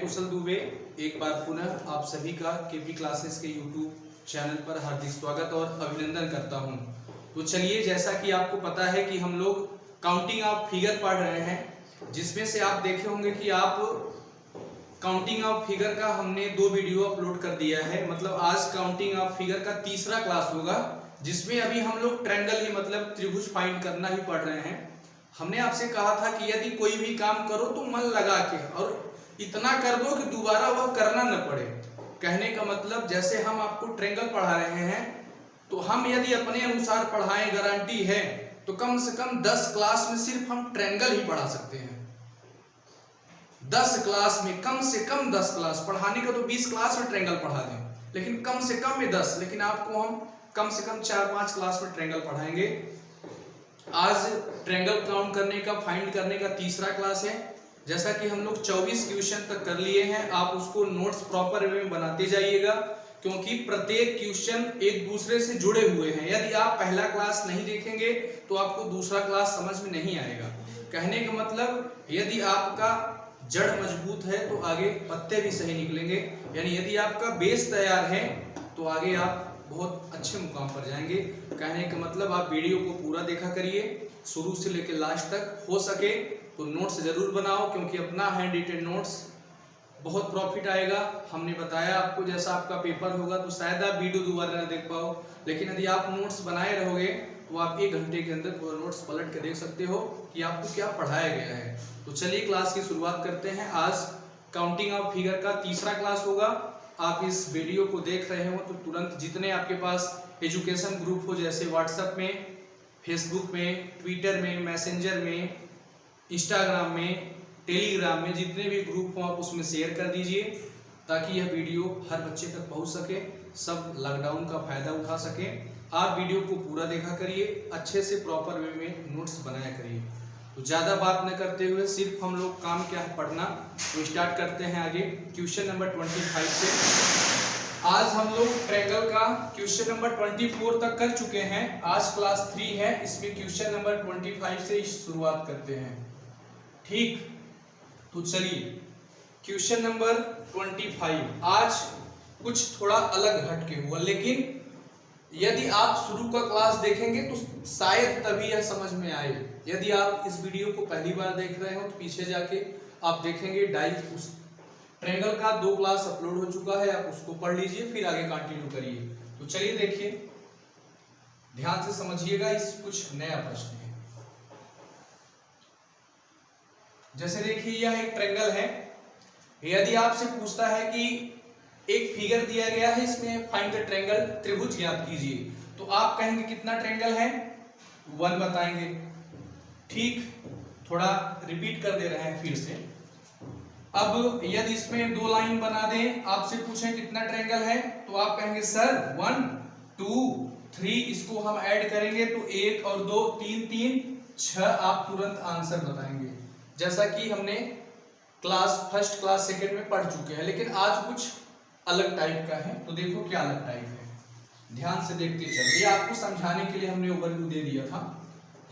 कुशल दुबे एक बार पुनः आप सभी का केपी क्लासेस के यूट्यूब चैनल पर हार्दिक स्वागत और अभिनंदन करता हूं। तो चलिए, जैसा कि आपको पता है कि हम लोग काउंटिंग ऑफ फिगर पढ़ रहे हैं, जिसमें से आप देखे होंगे कि आप काउंटिंग ऑफ फिगर का हमने 2 वीडियो अपलोड कर दिया है। मतलब आज काउंटिंग ऑफ फिगर का तीसरा क्लास होगा, जिसमें अभी हम लोग ट्रायंगल ही मतलब त्रिभुज फाइंड करना ही पढ़ रहे हैं। हमने आपसे कहा था कि यदि कोई भी काम करो तो मन लगा के और इतना कर दो कि दोबारा वह करना न पड़े। कहने का मतलब, जैसे हम आपको ट्रायंगल पढ़ा रहे हैं तो हम यदि अपने अनुसार पढ़ाएं, गारंटी है तो कम से कम 10 क्लास में सिर्फ हम ट्रायंगल ही पढ़ा सकते हैं। 10 क्लास में कम से कम 10 क्लास पढ़ाने का तो 20 क्लास में ट्रायंगल पढ़ा दें, लेकिन कम से कम में 10, लेकिन आपको हम कम से कम 4-5 क्लास में ट्रायंगल पढ़ाएंगे। आज ट्रायंगल काउंट करने का, फाइंड करने का तीसरा क्लास है। जैसा कि हम लोग 24 क्वेश्चन तक कर लिए हैं, आप उसको नोट्स प्रॉपर वे में बनाते जाइएगा, क्योंकि प्रत्येक क्वेश्चन एक दूसरे से जुड़े हुए हैं। यदि आप पहला क्लास नहीं देखेंगे तो आपको दूसरा क्लास समझ में नहीं आएगा। कहने का मतलब, यदि आपका जड़ मजबूत है तो आगे पत्ते भी सही निकलेंगे। यानी यदि आपका बेस तैयार है तो आगे आप बहुत अच्छे मुकाम पर जाएंगे। कहने का मतलब, आप वीडियो को पूरा देखा करिए शुरू से लेकर लास्ट तक। हो सके तो नोट्स जरूर बनाओ, क्योंकि अपना हैंड रिटेन नोट्स बहुत प्रॉफिट आएगा। हमने बताया आपको, जैसा आपका पेपर होगा तो शायद आप वीडियो दोबारा न देख पाओ, लेकिन यदि आप नोट्स बनाए रहोगे तो आप 1 घंटे के अंदर पूरा नोट्स पलट के देख सकते हो कि आपको क्या पढ़ाया गया है। तो चलिए क्लास की शुरुआत करते हैं। आज काउंटिंग ऑफ फिगर का तीसरा क्लास होगा। आप इस वीडियो को देख रहे हो तो तुरंत जितने आपके पास एजुकेशन ग्रुप हो, जैसे व्हाट्सएप में, फेसबुक में, ट्विटर में, मैसेंजर में, इंस्टाग्राम में, टेलीग्राम में, जितने भी ग्रुप हो आप उसमें शेयर कर दीजिए, ताकि यह वीडियो हर बच्चे तक पहुंच सके, सब लॉकडाउन का फायदा उठा सके। आप वीडियो को पूरा देखा करिए, अच्छे से प्रॉपर वे में नोट्स बनाया करिए। तो ज़्यादा बात न करते हुए सिर्फ हम लोग काम क्या है पढ़ना, तो स्टार्ट करते हैं आगे क्वेश्चन नंबर 25 से। आज हम लोग ट्रायंगल का क्वेश्चन नंबर 24 तक कर चुके हैं। आज क्लास 3 है, इसमें क्वेश्चन नंबर 25 से शुरुआत करते हैं। ठीक, तो चलिए क्वेश्चन नंबर 25 आज कुछ थोड़ा अलग हटके हुआ, लेकिन यदि आप शुरू का क्लास देखेंगे तो शायद तभी यह समझ में आए। यदि आप इस वीडियो को पहली बार देख रहे हो तो पीछे जाके आप देखेंगे उस ट्रायंगल का 2 क्लास अपलोड हो चुका है, आप उसको पढ़ लीजिए, फिर आगे कंटिन्यू करिए। तो चलिए देखिए, ध्यान से समझिएगा, इस कुछ नया प्रश्न है। जैसे देखिए, यह एक ट्रायंगल है। यदि आपसे पूछता है कि एक फिगर दिया गया है, इसमें फाइंड द ट्रायंगल, त्रिभुज ज्ञात कीजिए, तो आप कहेंगे कितना ट्रायंगल है, 1 बताएंगे। ठीक, थोड़ा रिपीट कर दे रहे हैं फिर से। अब यदि इसमें 2 लाइन बना दें, आपसे पूछें कितना ट्रायंगल है, तो आप कहेंगे सर 1 2 3, इसको हम ऐड करेंगे तो 1 और 2 3 3 6, आप तुरंत आंसर बताएंगे, जैसा कि हमने फर्स्ट क्लास सेकंड में पढ़ चुके हैं। लेकिन आज कुछ अलग टाइप का है, तो देखो क्या अलग टाइप है, ध्यान से देखते चलिए। ये आपको समझाने के लिए हमने ओवरव्यू दे दिया था।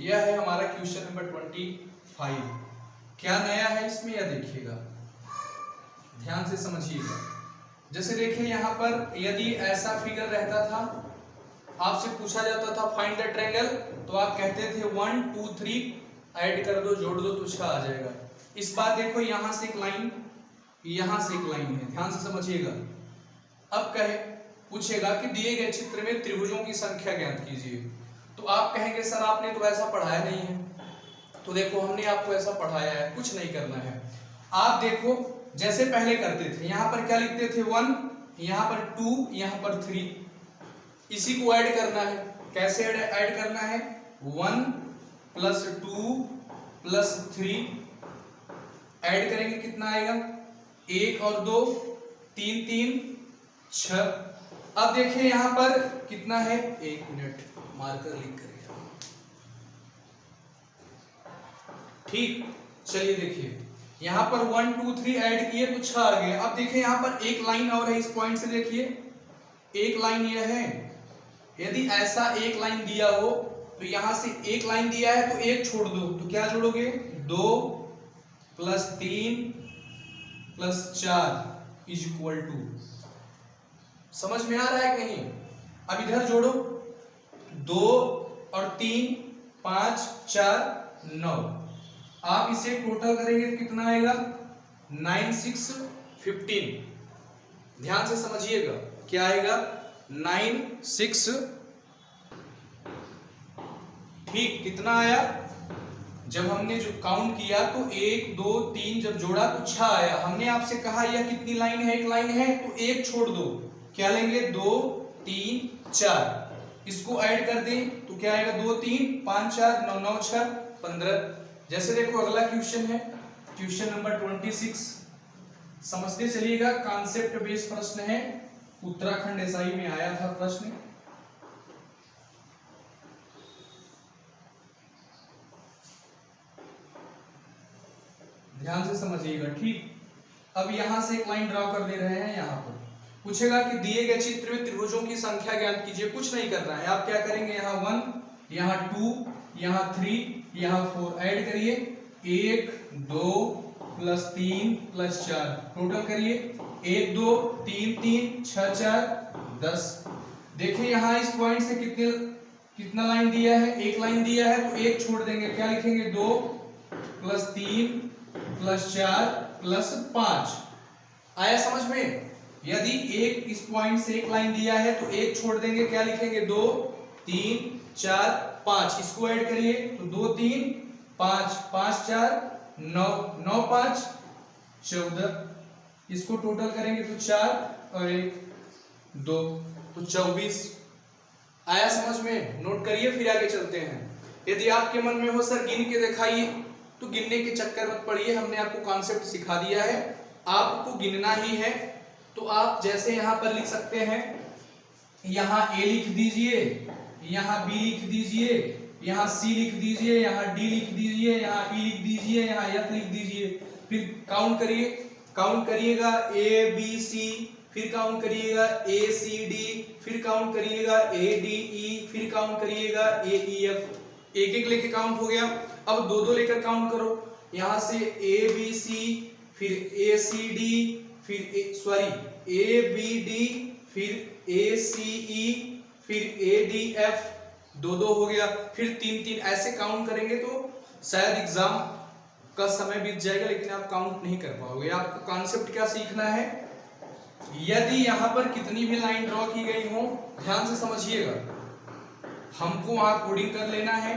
यह है हमारा क्वेश्चन नंबर 25। क्या नया है इसमें, यह देखिएगा, ध्यान से समझिएगा। जैसे देखिए, यहाँ पर यदि ऐसा फिगर रहता था, आपसे पूछा जाता था फाइंड द ट्रायंगल, तो आप कहते थे 1 2 3, ऐड कर दो, जोड़ दो तो 6 आ जाएगा। इस बार देखो, यहाँ से एक लाइन, यहाँ से एक लाइन है, ध्यान से समझिएगा। अब पूछेगा कि दिए गए चित्र में त्रिभुजों की संख्या ज्ञात कीजिए, तो आप कहेंगे सर आपने तो ऐसा पढ़ाया नहीं है। तो देखो, हमने आपको ऐसा पढ़ाया है, कुछ नहीं करना है। आप देखो, जैसे पहले करते थे, यहाँ पर क्या लिखते थे 1, यहाँ पर 2, यहाँ पर 3, इसी को ऐड करना है। कैसे ऐड करना है, 1 + 2 + 3, ऐड करेंगे कितना आएगा, 1 और 2 3 3 6। अब देखिए यहाँ पर कितना है, 1 मिनट मार्कर लिख करेगा। ठीक, चलिए देखिए, यहाँ पर 1 2 3 ऐड किए तो 6 आ गए। अब देखिए यहाँ पर एक लाइन और है, इस पॉइंट से देखिए, एक लाइन यह है। यदि ऐसा एक लाइन दिया हो तो यहाँ से एक लाइन दिया है तो एक छोड़ दो, तो क्या जोड़ोगे, 2 + 3 प्लस 4 इज इक्वल टू, समझ में आ रहा है कहीं? अब इधर जोड़ो, 2 और 3 5 4 9, आप इसे टोटल करेंगे तो कितना आएगा? 9 6 15। ध्यान से समझिएगा, क्या आएगा? 9 6, ठीक कितना आया? जब हमने जो काउंट किया तो 1 2 3 जब जोड़ा तो 6 आया। हमने आपसे कहा यह कितनी लाइन है? एक लाइन है, तो एक छोड़ दो, क्या लेंगे? 2 3 4, इसको ऐड कर दें तो क्या आएगा? 2 3 5 4 9 9 6 15। जैसे देखो अगला क्वेश्चन है, क्वेश्चन नंबर 26, समझते चलिएगा, कॉन्सेप्ट बेस्ड प्रश्न है, उत्तराखंड एसआई में आया था प्रश्न। ध्यान से समझिएगा, ठीक। अब यहां से एक लाइन ड्रॉ कर दे रहे हैं, यहां पर पूछेगा कि दिए गए चित्र में त्रिभुजों की संख्या ज्ञात कीजिए। कुछ नहीं करना है, आप क्या करेंगे? यहाँ 1, यहाँ 2, यहाँ 3, यहाँ 4 ऐड करिए, 1 2 प्लस 3 प्लस 4, टोटल करिए 1 2 3 3 6 4 10। देखिए यहाँ इस पॉइंट से कितना लाइन दिया है? एक लाइन दिया है, तो एक छोड़ देंगे, क्या लिखेंगे? 2 प्लस 3 प्लस 4 प्लस 5। आया समझ में? यदि एक इस पॉइंट से एक लाइन दिया है तो एक छोड़ देंगे, क्या लिखेंगे? 2 3 4 5, इसको ऐड करिए तो 2 3 5 5 4 9 9 5 14, इसको टोटल करेंगे तो 4 और 1 2 तो 24। आया समझ में? नोट करिए, फिर आगे चलते हैं। यदि आपके मन में हो सर गिन के दिखाइए, तो गिनने के चक्कर मत पड़िए, हमने आपको कॉन्सेप्ट सिखा दिया है, आपको गिनना ही है। तो आप जैसे यहाँ पर लिख सकते हैं, यहाँ A लिख दीजिए, यहाँ B लिख दीजिए, यहाँ C लिख दीजिए, यहाँ D लिख दीजिए, यहाँ E लिख दीजिए, यहाँ F लिख दीजिए, फिर काउंट करिए, काउंट करिएगा A B C, फिर काउंट करिएगा A C D, फिर काउंट करिएगा A D E, फिर काउंट करिएगा A E F। एक एक लेके काउंट हो गया। अब दो दो लेकर काउंट करो, यहां से A B C, फिर A C D, फिर A B D, फिर A C E, फिर A D F, दो दो हो गया, फिर 3 3, ऐसे काउंट करेंगे तो शायद एग्जाम का समय बीत जाएगा, लेकिन आप काउंट नहीं कर पाओगे। आपको कॉन्सेप्ट क्या सीखना है? यदि यहाँ पर कितनी भी लाइन ड्रॉ की गई हो, ध्यान से समझिएगा, हमको वहां कोडिंग कर लेना है।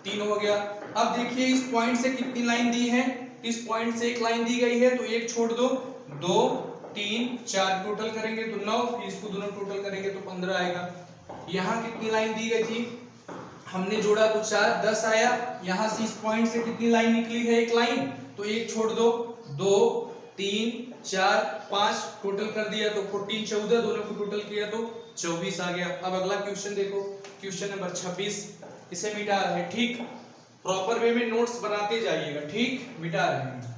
3 हो गया। अब देखिए इस पॉइंट से कितनी लाइन दी है? इस पॉइंट से एक लाइन दी गई है, तो एक छोड़ दो, 2 3 4 टोटल करेंगे तो 9, फिर इसको दोनों टोटल करेंगे तो 15 आएगा। यहाँ कितनी लाइन दी गई थी? हमने जोड़ा तो 4 10 आया। यहाँ से इस पॉइंट से कितनी लाइन निकली है? एक लाइन, तो एक छोड़ दो, 2 3 4 5 टोटल कर दिया तो 14 14, दोनों को टोटल किया तो 24 आ गया। अब अगला क्वेश्चन देखो, क्वेश्चन नंबर 26, इसे मिटा रहे हैं, ठीक। प्रॉपर वे में नोट्स बनाते जाइएगा, ठीक। मिटा रहे हैं,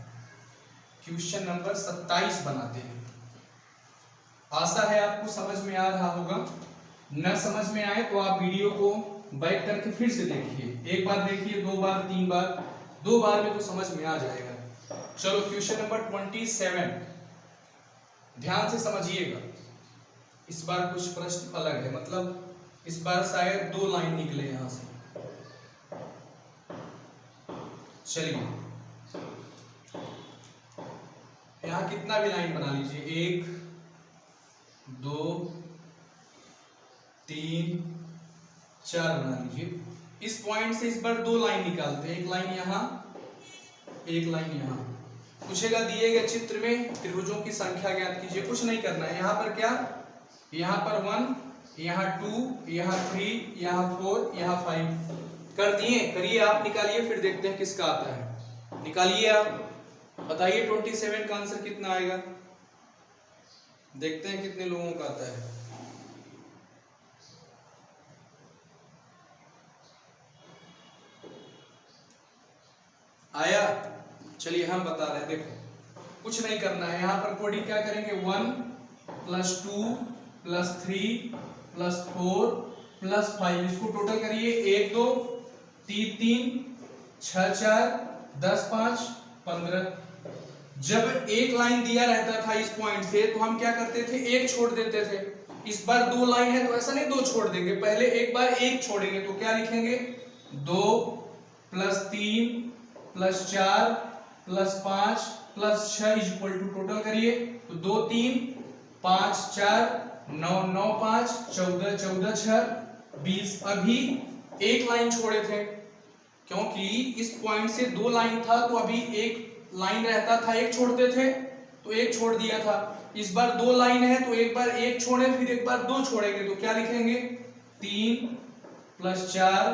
क्वेश्चन नंबर 27 बनाते हैं। आशा है आपको समझ में आ रहा होगा, न समझ में आए तो आप वीडियो को बैक करके फिर से देखिए, एक बार देखिए, 2 बार 3 बार, 2 बार में तो समझ में आ जाएगा। चलो क्वेश्चन नंबर 27, ध्यान से समझिएगा। इस बार कुछ प्रश्न अलग है, मतलब इस बार शायद 2 लाइन निकले यहां से। चलिए यहां कितना भी लाइन बना लीजिए, 1 2 3 4 बना लीजिए। इस पॉइंट से इस बार 2 लाइन निकालते हैं, एक लाइन यहां, एक लाइन यहां। पूछेगा दिए गए चित्र में त्रिभुजों की संख्या ज्ञात कीजिए। कुछ नहीं करना है, यहाँ पर क्या, यहाँ पर 1, यहाँ 2, यहाँ 3, यहाँ 4, यहाँ 5 कर दिए। करिए आप, निकालिए, फिर देखते हैं किसका आता है। निकालिए आप, बताइए 27 का आंसर कितना आएगा। देखते हैं कितने लोगों का आता है। आया? चलिए हम बता रहे हैं, देखो कुछ नहीं करना है, यहाँ पर कोडिंग क्या करेंगे, 1 + 2 + 3 + 4 + 5, इसको टोटल करिए, 1 2 3 3 6 4 10 5 15। जब एक लाइन दिया रहता था इस पॉइंट से तो हम क्या करते थे, एक छोड़ देते थे। इस बार दो लाइन है तो ऐसा नहीं दो छोड़ देंगे, पहले एक बार एक छोड़ेंगे। तो क्या लिखेंगे, 2 + 3 + 4 + 5 + 6 इक्वल टू, टोटल करिए तो 2 3 5 4 9 9 5 14 14 6 20। अभी एक लाइन छोड़े थे क्योंकि इस पॉइंट से दो लाइन था तो अभी एक लाइन रहता था, एक छोड़ते थे तो एक छोड़ दिया था। इस बार दो लाइन है तो एक बार एक छोड़े फिर एक बार दो छोड़ेंगे। तो क्या लिखेंगे, 3 + 4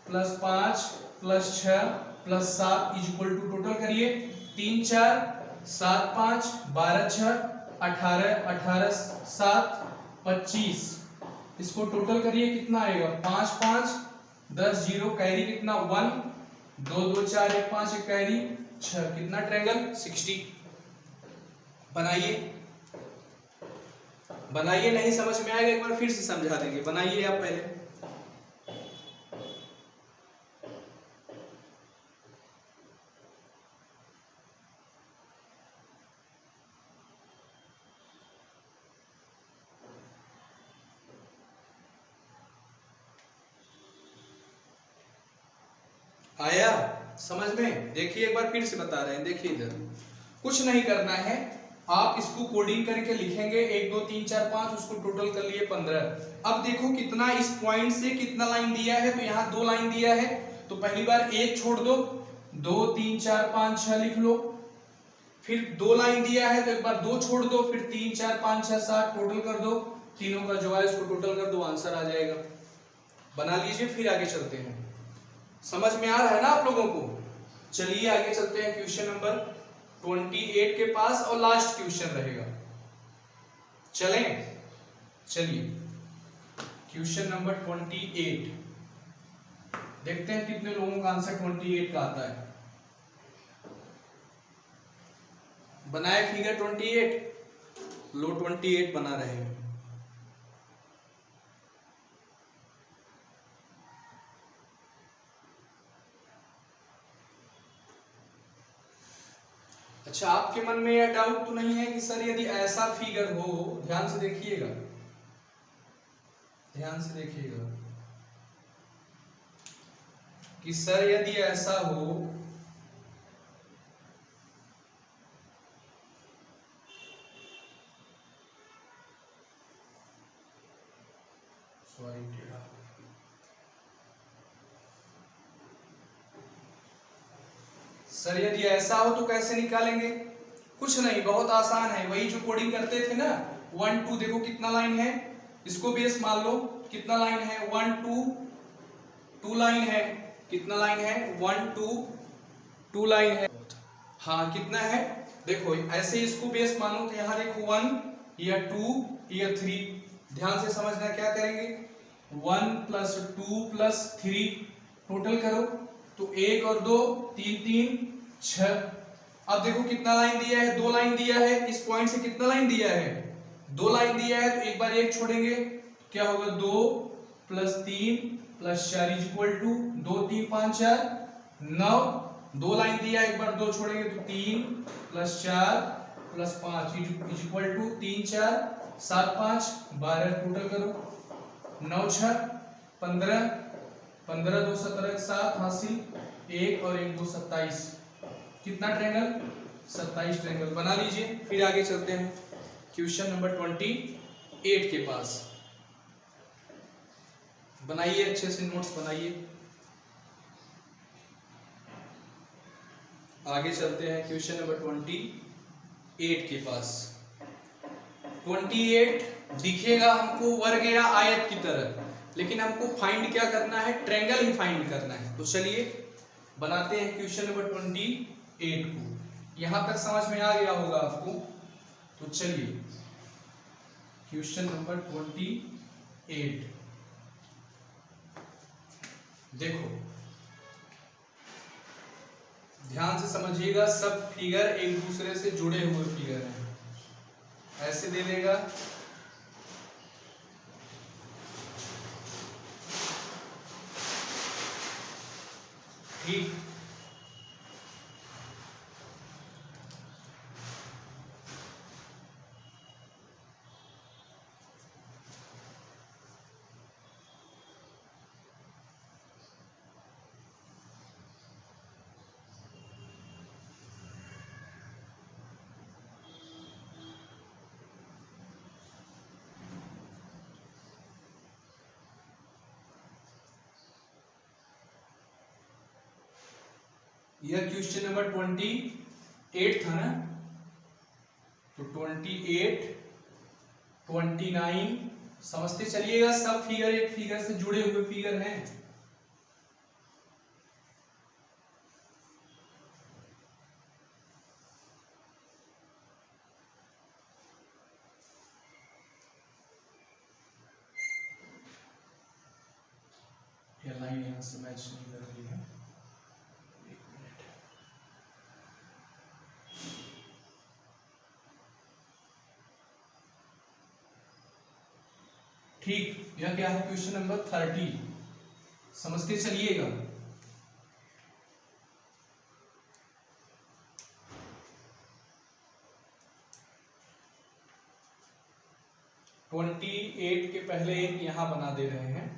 + 5 + 6 + 7 इक्वल टू, टोटल करिए 3 4 7 5 12 6 18 18 7 25। इसको टोटल करिए कितना आएगा, 5 5 10 0 कैरी कितना 1 2 2 4 1 5 1 कैरी 6, कितना ट्रायंगल 60। बनाइए बनाइए, नहीं समझ में आएगा एक बार फिर से समझा देंगे, बनाइए आप पहले। आया समझ में, देखिए एक बार फिर से बता रहे हैं, देखिए इधर कुछ नहीं करना है, आप इसको कोडिंग करके लिखेंगे 1 2 3 4 5, उसको टोटल कर लिए 15। अब देखो कितना इस पॉइंट से कितना लाइन दिया है, तो यहाँ 2 लाइन दिया है तो पहली बार एक छोड़ दो, 2 3 4 5 6 लिख लो। फिर 2 लाइन दिया है तो एक बार 2 छोड़ दो, फिर 3 4 5 6 7 टोटल कर दो, तीनों का जो है इसको टोटल कर दो, आंसर आ जाएगा। बना लीजिए, फिर आगे चलते हैं। समझ में आ रहा है ना आप लोगों को? चलिए आगे चलते हैं क्वेश्चन नंबर 28 के पास, और लास्ट क्वेश्चन रहेगा। चलें, चलिए क्वेश्चन नंबर 28 देखते हैं कितने लोगों का आंसर 28 का आता है। बनाए फिगर 28, लो 28 बना रहे हैं। अच्छा, आपके मन में यह डाउट तो नहीं है कि सर यदि ऐसा फिगर हो, ध्यान से देखिएगा, ध्यान से देखिएगा कि सर यदि ऐसा हो सॉरी टेढ़ा, सर यदि ऐसा हो तो कैसे निकालेंगे? कुछ नहीं, बहुत आसान है, वही जो कोडिंग करते थे ना, 1 2, देखो कितना लाइन है, इसको बेस मान लो, कितना लाइन है 1 2 2 लाइन है, कितना लाइन है 1 2 2 लाइन है। हाँ कितना है, देखो ऐसे इसको बेस मानो तो यहाँ देखो 1 या 2 या 3, ध्यान से समझना क्या करेंगे, 1 + 2 + 3 टोटल करो तो 1 और 2 3 3 6। अब देखो कितना लाइन दिया है, 2 लाइन दिया है, इस पॉइंट से कितना लाइन दिया है, 2 लाइन दिया है तो एक बार एक छोड़ेंगे, क्या होगा 2 + 3 + 4 इक्वल टू 2 3 5 4 9। 2 लाइन दिया, एक बार 2 छोड़ेंगे तो 3 + 4 + 5 इक्वल टू 3 4 7 5 12, टोटल करो 9 6 15 15 2 17 7 हासिल, 1 और 1 2 27, कितना ट्रायंगल 27 ट्रायंगल। बना लीजिए, फिर आगे चलते हैं क्वेश्चन नंबर 28 के पास। बनाइए, अच्छे से नोट्स बनाइए। आगे चलते हैं क्वेश्चन नंबर 28 के पास। 28 दिखेगा हमको वर्ग या आयत की तरह, लेकिन हमको फाइंड क्या करना है, ट्रायंगल ही फाइंड करना है। तो चलिए बनाते हैं क्वेश्चन नंबर 28 को। यहां तक समझ में आ गया होगा आपको, तो चलिए क्वेश्चन नंबर 28 देखो, ध्यान से समझिएगा, सब फिगर एक दूसरे से जुड़े हुए फिगर हैं। ऐसे दे देगा, ठीक, यह क्वेश्चन नंबर 28 था ना, तो 28, 29 समझते चलिएगा। सब फिगर एक फिगर से जुड़े हुए फिगर हैं। यह लाइन यहां से मैच नहीं कर रही है, एक मिनट। ठीक, यह क्या है क्वेश्चन नंबर 30, समझते चलिएगा। ट्वेंटी 8 के पहले एक यहां बना दे रहे हैं।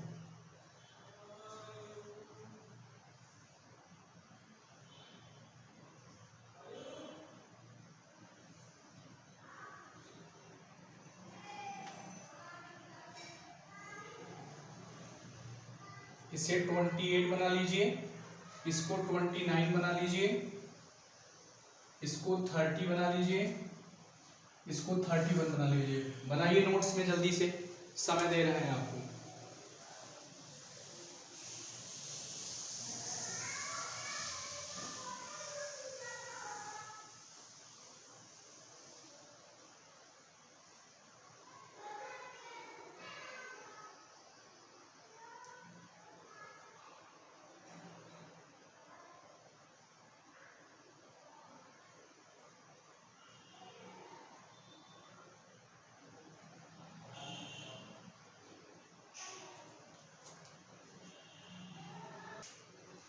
इसे 28 बना लीजिए, इसको 29 बना लीजिए, इसको 30 बना लीजिए, इसको 31 बना लीजिए। बनाइए नोट्स में जल्दी से, समय दे रहे हैं आपको।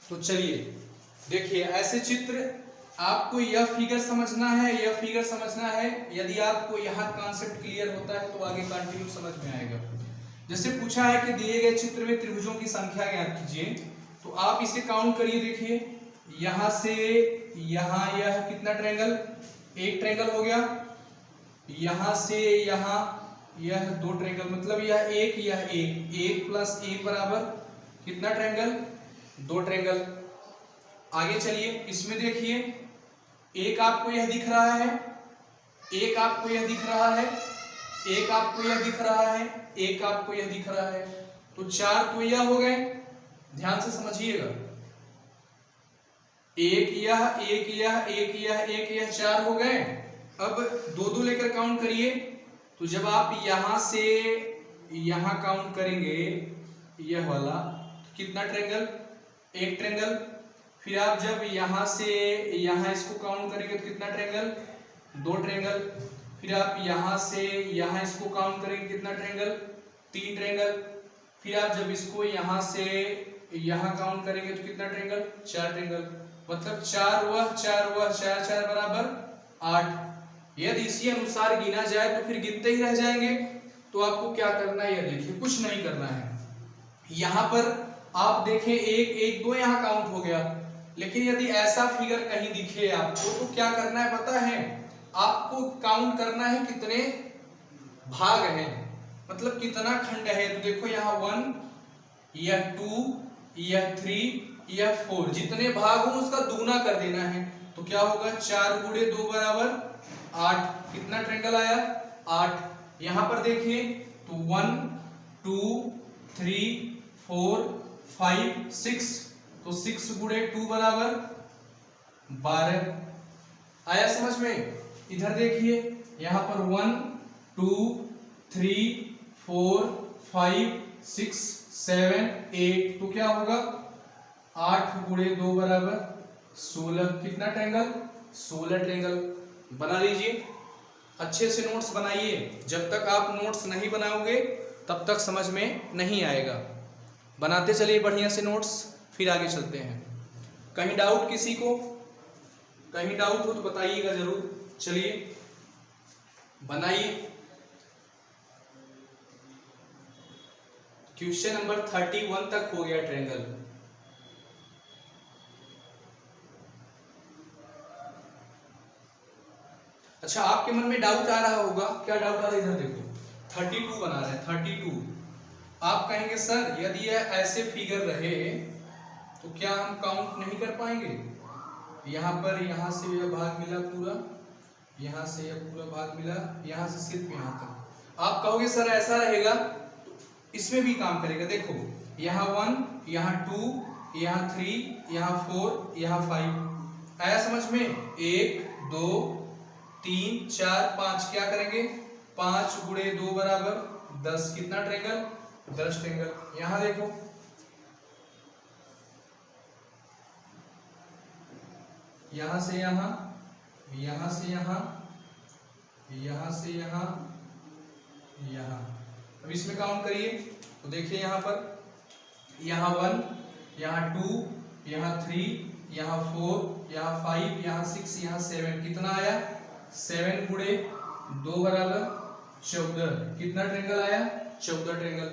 तो चलिए देखिए, ऐसे चित्र आपको यह फिगर समझना है, यह फिगर समझना है। यदि आपको यहाँ कॉन्सेप्ट क्लियर होता है तो आगे कंटिन्यू समझ में आएगा। जैसे पूछा है कि दिए गए चित्र में त्रिभुजों की संख्या ज्ञात कीजिए, तो आप इसे काउंट करिए। देखिए यहां से यहां यह कितना ट्रायंगल, एक ट्रायंगल हो गया। यहां से यहां यह दो ट्रायंगल, मतलब यह एक, एक प्लस एक बराबर कितना ट्रायंगल, दो ट्रायंगल। आगे चलिए, इसमें देखिए एक आपको यह दिख रहा है, एक आपको यह दिख रहा है, एक आपको यह दिख रहा है, एक आपको यह दिख रहा है, तो चार तो यह हो गए। ध्यान से समझिएगा, एक यह, एक यह, एक यह, एक यह, चार हो गए। अब दो दो लेकर काउंट करिए, तो जब आप यहां से यहां काउंट करेंगे यह वाला, कितना ट्रायंगल, एक ट्रायंगल। फिर आप जब यहां से यहां इसको काउंट करेंगे तो कितना ट्रायंगल, दो ट्रायंगल। फिर आप यहां से यहां इसको काउंट करेंगे कितना ट्रायंगल, तीन ट्रायंगल। फिर आप जब इसको यहां से यहां काउंट करेंगे तो कितना ट्रायंगल, चार ट्रायंगल। मतलब चार वह चार चार बराबर 8। यदि इसी अनुसार गिना जाए तो फिर गिनते ही रह जाएंगे। तो आपको क्या करना है, यह देखिए, कुछ नहीं करना है। यहां पर आप देखें एक एक दो यहां काउंट हो गया, लेकिन यदि ऐसा फिगर कहीं दिखे आपको तो क्या करना है पता है, आपको काउंट करना है कितने भाग हैं, मतलब कितना खंड है। तो देखो यहाँ 1, यह 2, यह 3, यह 4, जितने भाग हो उसका दुगना कर देना है। तो क्या होगा, 4 गुणे 2 बराबर 8। कितना ट्रायंगल आया, 8। यहां पर देखिए तो 1, 2, 3, 4, 5, 6, तो 6 गुणे 2 बराबर 12। आया समझ में। इधर देखिए यहां पर 1, 2, 3, 4, 5, 6, 7, 8, तो क्या होगा, 8 गुणे 2 बराबर 16। कितना ट्रायंगल, 16 ट्रायंगल। बना लीजिए, अच्छे से नोट्स बनाइए। जब तक आप नोट्स नहीं बनाओगे तब तक समझ में नहीं आएगा। बनाते चलिए बढ़िया से नोट्स, फिर आगे चलते हैं। कहीं डाउट किसी को, कहीं डाउट हो तो बताइएगा जरूर। चलिए बनाइए। क्वेश्चन नंबर 31 तक हो गया ट्रायंगल। अच्छा, आपके मन में डाउट आ रहा होगा, क्या डाउट आ रहा है, इधर देखो 32 बना रहे हैं, 32। आप कहेंगे सर यदि यह ऐसे फिगर रहे तो क्या हम काउंट नहीं कर पाएंगे। यहाँ पर यहाँ से यह भाग मिला पूरा, यहाँ से यह पूरा भाग मिला, यहाँ से सिर्फ यहाँ तक। आप कहोगे सर ऐसा रहेगा, तो इसमें भी काम करेगा। देखो यहाँ 1, यहाँ 2, यहाँ 3, यहाँ 4, यहाँ 5, आया समझ में? 1 2 3 4 5, क्या करेंगे? 5 गुणे 2 बराबर 10, कितना ट्रायंगल? 10 ट्रायंगल। यहाँ देखो यहाँ से यहाँ, यहाँ से यहाँ, यहाँ से यहाँ, यहाँ। अब इसमें काउंट करिए तो देखिए यहाँ पर, यहाँ 1, यहाँ 2, यहाँ 3, यहाँ 4, यहाँ 5, यहाँ 6, यहाँ 7, कितना आया? 7 गुणे 2 बराबर 14, कितना ट्रायंगल आया? 14 ट्रायंगल।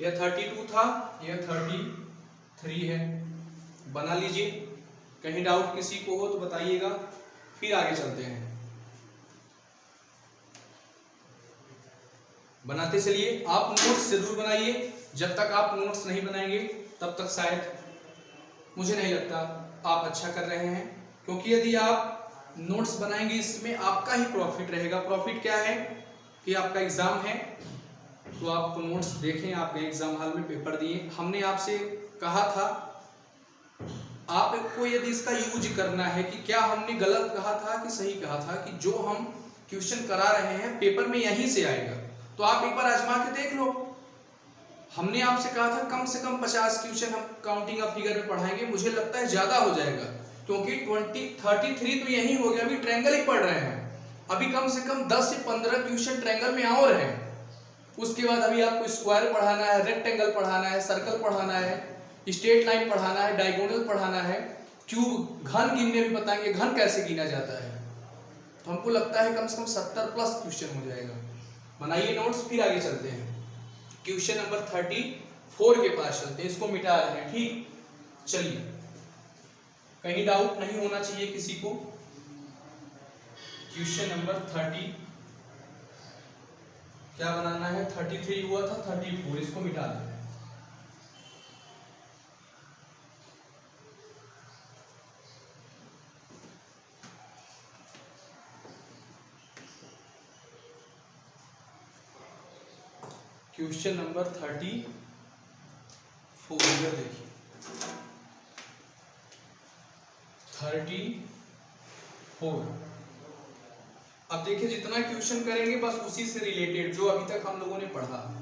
यह 32 था, यह 33 है। बना लीजिए। कहीं डाउट किसी को हो तो बताइएगा, फिर आगे चलते हैं। बनाते चलिए। आप नोट्स जरूर बनाइए। जब तक आप नोट्स नहीं बनाएंगे तब तक शायद मुझे नहीं लगता आप अच्छा कर रहे हैं, क्योंकि यदि आप नोट्स बनाएंगे इसमें आपका ही प्रॉफिट रहेगा। प्रॉफिट क्या है कि आपका एग्जाम है तो आप नोट्स देखें, आप एग्जाम हॉल में पेपर दिए। हमने आपसे कहा था, आपको यदि इसका यूज करना है कि क्या हमने गलत कहा था कि सही कहा था, कि जो हम क्वेश्चन करा रहे हैं पेपर में यहीं से आएगा, तो आप एक बार आजमा के देख लो। हमने आपसे कहा था कम से कम 50 क्वेश्चन हम काउंटिंग ऑफ फिगर में पढ़ाएंगे। मुझे लगता है ज्यादा हो जाएगा, क्योंकि 33 तो यही हो गया, अभी ट्रायंगल ही पढ़ रहे हैं। अभी कम से कम 10 से 15 क्वेश्चन ट्रायंगल में और है। उसके बाद अभी आपको स्क्वायर पढ़ाना है, रेक्टेंगल पढ़ाना है, सर्कल पढ़ाना है, स्ट्रेट लाइन पढ़ाना है, डायगोनल पढ़ाना है, क्यूब, घन गिनने भी बताएंगे, घन कैसे गिना जाता है। तो हमको लगता है कम से कम 70 प्लस क्वेश्चन हो जाएगा। बनाइए नोट्स, फिर आगे चलते हैं। क्वेश्चन नंबर 34 के पास चलते हैं, इसको मिटा रहे हैं। ठीक, चलिए। कहीं डाउट नहीं होना चाहिए किसी को। क्वेश्चन नंबर 30 क्या बनाना है? 33 हुआ था, 34, इसको मिटा दें। क्वेश्चन नंबर 34 देखिए, 34। अब देखिए जितना क्वेश्चन करेंगे बस उसी से रिलेटेड जो अभी तक हम लोगों ने पढ़ा।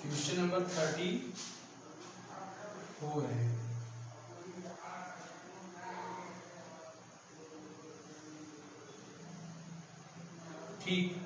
क्वेश्चन नंबर 34 है। ठीक,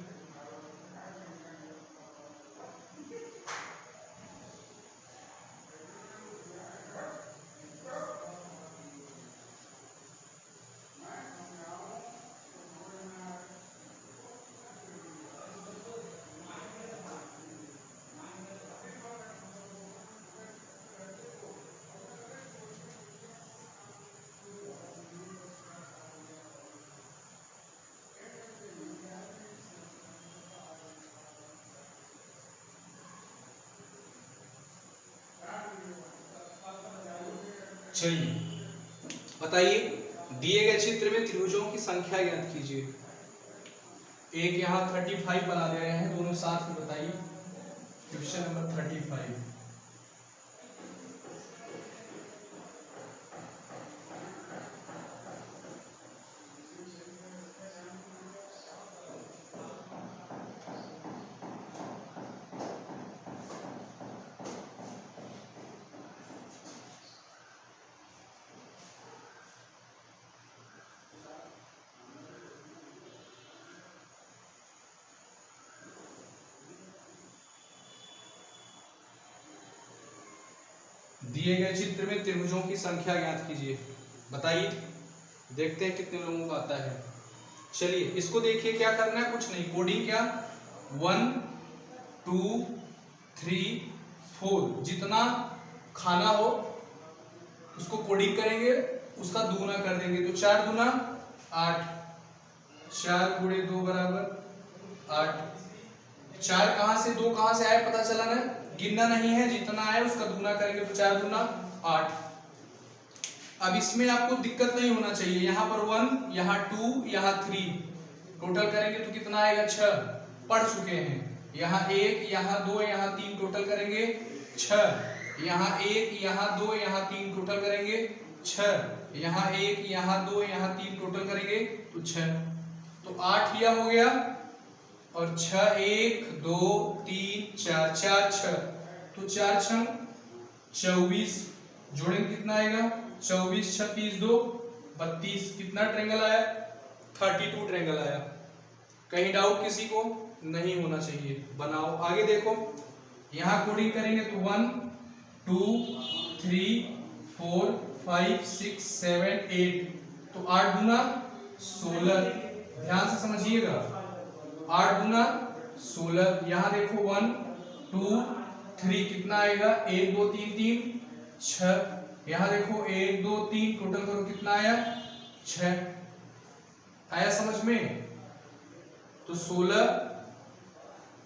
चलिए बताइए, दिए गए चित्र में त्रिभुजों की संख्या ज्ञात कीजिए। एक यहाँ 35 बना दे रहे हैं, दोनों साथ में बताइए। Question number 35। दिए गए चित्र में त्रिभुजों की संख्या ज्ञात कीजिए। बताइए, देखते हैं कितने लोगों को आता है। चलिए इसको देखिए, क्या करना है, कुछ नहीं, कोडिंग क्या, 1 2 3 4, जितना खाना हो उसको कोडिंग करेंगे, उसका दुगुना कर देंगे। तो 4 दूना 8, 4 गुणे 2 बराबर 8। 4 कहां से 2 कहां से आया पता चला ना, गिनना नहीं है, जितना आया उसका दुगना करेंगे तो 4 दूना 8। अब इसमें आपको दिक्कत नहीं होना चाहिए, यहाँ पर 1, यहाँ 2, यहाँ 3, टोटल करेंगे तो कितना आएगा 6, पढ़ चुके हैं। यहाँ 1, यहाँ 2, यहाँ 3, टोटल करेंगे 6, यहाँ 1, यहाँ 2, यहाँ 3, टोटल करेंगे 6, यहाँ 1, यहाँ 2, यहाँ 3, टोटल करेंगे तो 6। तो 8 यह हो गया और 6 1 2 3 4 4 6, तो 4 6 24, जोड़ेंगे कितना आएगा 24 36 2 32, कितना ट्रायंगल आया 32 ट्रायंगल आया। कहीं डाउट किसी को नहीं होना चाहिए, बनाओ आगे देखो। यहाँ कोडिंग करेंगे तो 1 2 3 4 5 6 7 8, तो 8 दूना 16, ध्यान से समझिएगा, 8 दूना 16। यहाँ देखो 1 2 3, कितना आएगा 1 2 3 3 6, यहाँ देखो 1 2 3, टोटल करो कितना आया 6, आया समझ में। तो 16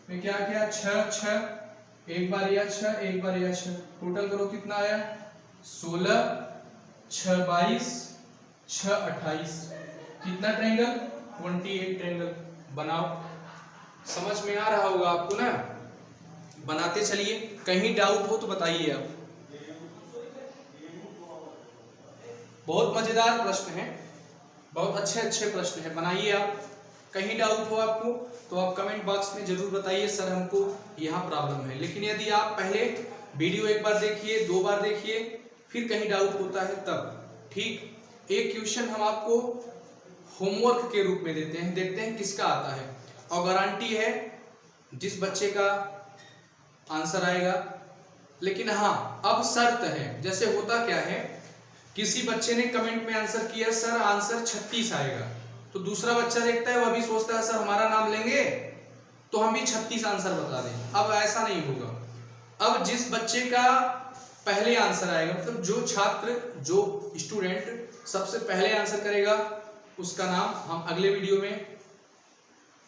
में क्या किया 6 6, एक बार या 6 एक बार या 6, टोटल करो कितना आया 16 6 22 6 28, कितना ट्रायंगल 28 ट्रायंगल। बनाओ, समझ में आ रहा होगा आपको ना, बनाते चलिए, कहीं डाउट हो तो बताइए आप। बहुत मजेदार प्रश्न है, बहुत अच्छे अच्छे प्रश्न है, बनाइए आप। कहीं डाउट हो आपको तो आप कमेंट बॉक्स में जरूर बताइए सर हमको यहाँ प्रॉब्लम है। लेकिन यदि आप पहले वीडियो एक बार देखिए 2 बार देखिए फिर कहीं डाउट होता है तब, ठीक। एक क्वेश्चन हम आपको होमवर्क के रूप में देते हैं, देखते हैं किसका आता है, और गारंटी है जिस बच्चे का आंसर आएगा। लेकिन हाँ अब शर्त है, जैसे होता क्या है, किसी बच्चे ने कमेंट में आंसर किया सर आंसर 36 आएगा, तो दूसरा बच्चा देखता है, वह भी सोचता है सर हमारा नाम लेंगे तो हम भी 36 आंसर बता दें। अब ऐसा नहीं होगा, अब जिस बच्चे का पहले आंसर आएगा, मतलब जो छात्र जो स्टूडेंट सबसे पहले आंसर करेगा उसका नाम हम अगले वीडियो में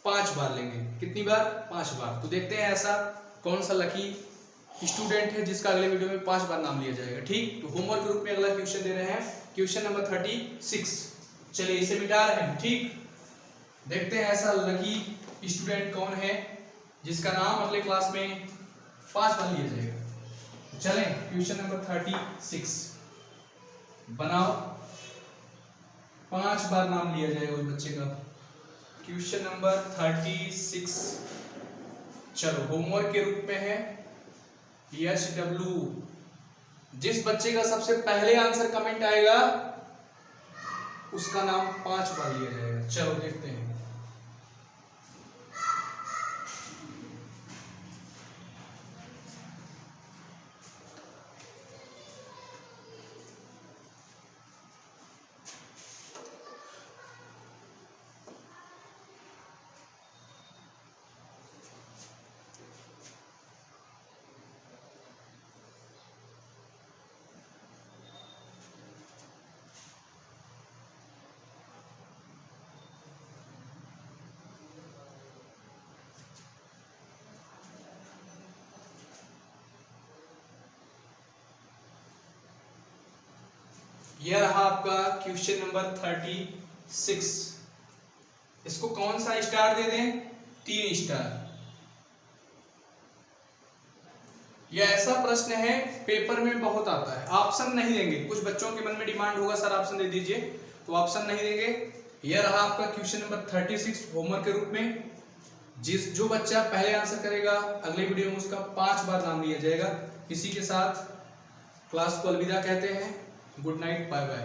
5 बार लेंगे। कितनी बार 5 बार। तो देखते हैं ऐसा कौन सा लकी स्टूडेंट है जिसका अगले वीडियो में 5 बार नाम लिया जाएगा, ठीक। तो होमवर्क के रूप में अगला क्वेश्चन दे रहे हैं, क्वेश्चन नंबर 36। चलिए इसे मिटा रहे हैं, ठीक। देखते हैं ऐसा लकी स्टूडेंट कौन है जिसका नाम अगले क्लास में 5 बार लिया जाएगा। चलें क्वेश्चन नंबर 36 बनाओ, 5 बार नाम लिया जाएगा उस बच्चे का। क्वेश्चन नंबर 36 चलो होमवर्क के रूप में है, SW जिस बच्चे का सबसे पहले आंसर कमेंट आएगा उसका नाम 5 बार लिया जाएगा। चलो देखते हैं। यह रहा आपका क्वेश्चन नंबर 36। इसको कौन सा स्टार दे दें? 3 स्टार। यह ऐसा प्रश्न है पेपर में बहुत आता है, ऑप्शन नहीं देंगे। कुछ बच्चों के मन में डिमांड होगा सर ऑप्शन दे दीजिए, तो ऑप्शन नहीं देंगे। यह रहा आपका क्वेश्चन नंबर 36 होमवर्क के रूप में। जो बच्चा पहले आंसर करेगा अगले वीडियो में उसका 5 बार नाम लिया जाएगा। इसी के साथ क्लास को अलविदा कहते हैं। Good night, bye bye.